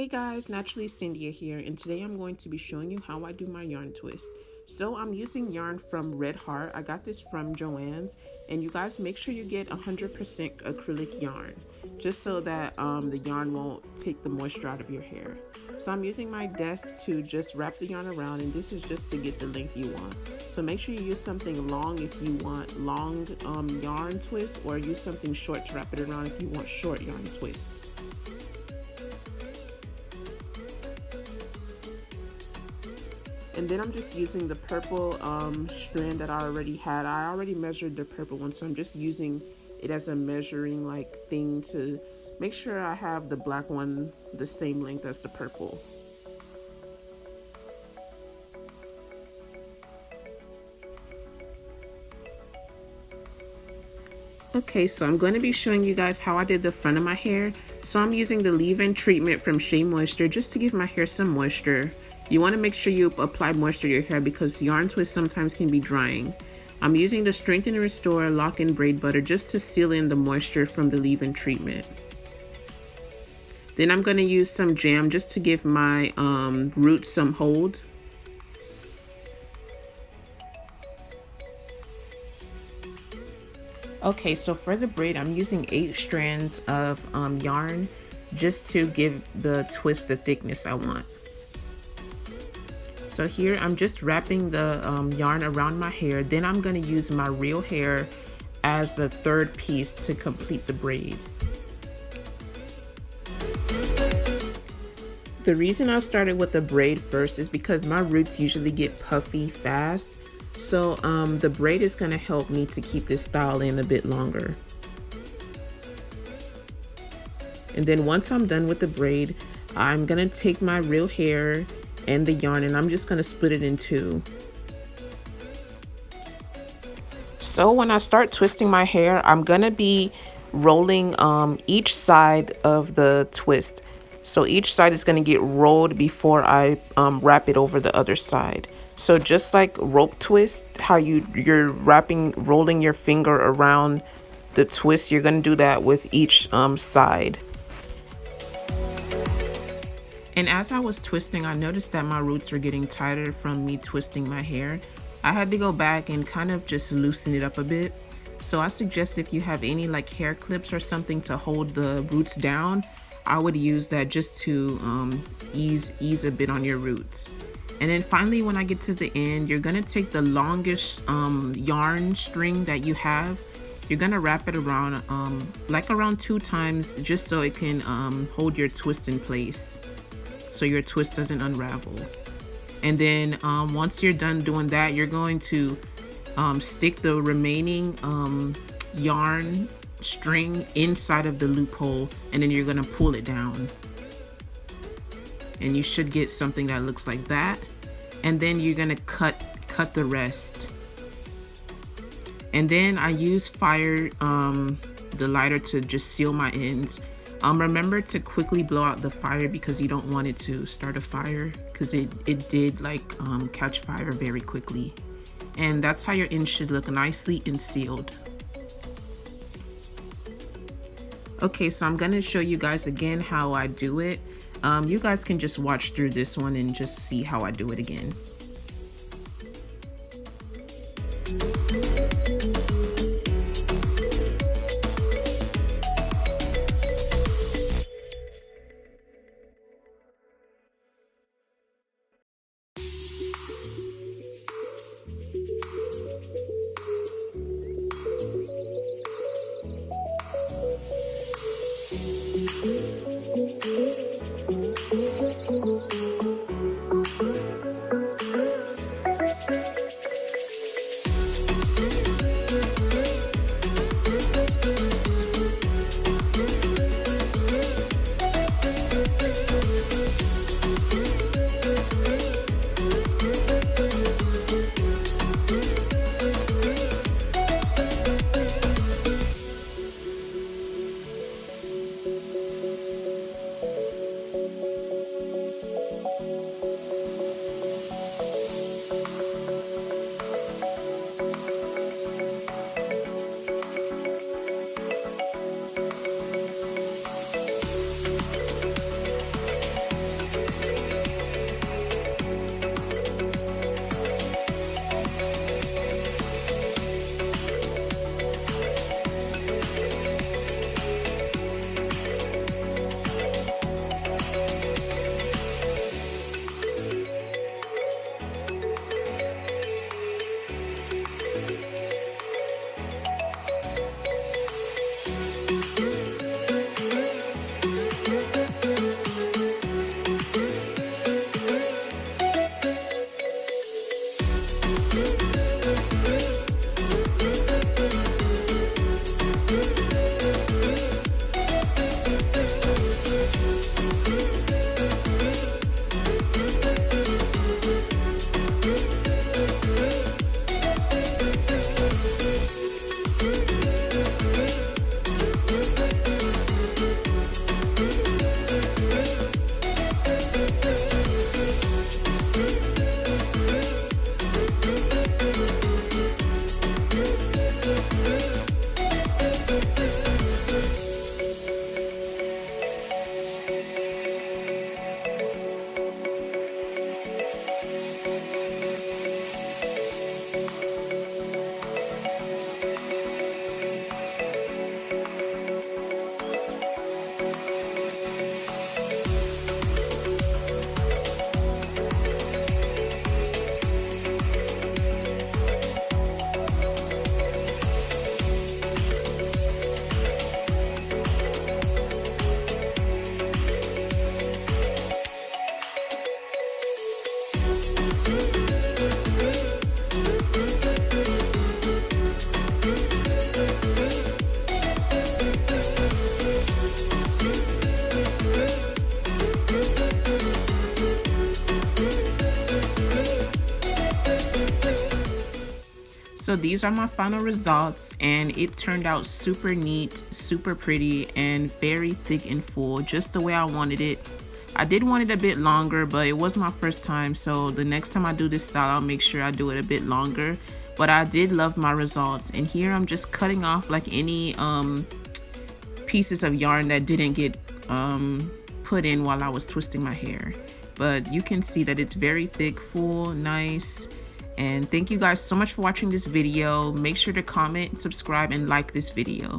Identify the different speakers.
Speaker 1: Hey guys, naturallysindia here, and today I'm going to be showing you how I do my yarn twist. So I'm using yarn from Red Heart. I got this from Joann's, and you guys make sure you get 100% acrylic yarn, just so that the yarn won't take the moisture out of your hair. So I'm using my desk to just wrap the yarn around, and this is just to get the length you want. So make sure you use something long if you want long yarn twist, or use something short to wrap it around if you want short yarn twist. And then I'm just using the purple strand that I already had. I already measured the purple one, so I'm just using it as a measuring thing to make sure I have the black one the same length as the purple. Okay, so I'm going to be showing you guys how I did the front of my hair. So I'm using the leave-in treatment from Shea Moisture just to give my hair some moisture. You want to make sure you apply moisture to your hair because yarn twists sometimes can be drying. I'm using the Strengthen and Restore Lock-In Braid Butter just to seal in the moisture from the leave-in treatment. Then I'm going to use some jam just to give my roots some hold. Okay, so for the braid, I'm using 8 strands of yarn just to give the twist the thickness I want. So here I'm just wrapping the yarn around my hair. Then I'm going to use my real hair as the third piece to complete the braid. The reason I started with the braid first is because my roots usually get puffy fast. So the braid is going to help me to keep this style in a bit longer. And then once I'm done with the braid, I'm going to take my real hair and the yarn and I'm just going to split it in two. So when I start twisting my hair, I'm going to be rolling each side of the twist. So each side is going to get rolled before I wrap it over the other side. So just like rope twist, how you're rolling your finger around the twist, you're going to do that with each side. And as I was twisting, I noticed that my roots were getting tighter from me twisting my hair. I had to go back and kind of just loosen it up a bit. So I suggest if you have any hair clips or something to hold the roots down, I would use that just to ease a bit on your roots. And then finally, when I get to the end, you're gonna take the longest yarn string that you have. You're gonna wrap it around around 2 times just so it can hold your twist in place, so your twist doesn't unravel. And then once you're done doing that, you're going to stick the remaining yarn string inside of the loophole, and then you're gonna pull it down. And you should get something that looks like that. And then you're gonna cut the rest. And then I use fire the lighter to just seal my ends. Remember to quickly blow out the fire because you don't want it to start a fire, because it did catch fire very quickly. And that's how your ends should look, nicely and sealed. Okay, so I'm gonna show you guys again how I do it. You guys can just watch through this one and just see how I do it again. So these are my final results, and it turned out super neat, super pretty, and very thick and full, just the way I wanted it. I did want it a bit longer, but it was my first time, so the next time I do this style, I'll make sure I do it a bit longer. But I did love my results, and here I'm just cutting off like any pieces of yarn that didn't get put in while I was twisting my hair. But you can see that it's very thick, full, nice. And thank you guys so much for watching this video. Make sure to comment, subscribe, and like this video.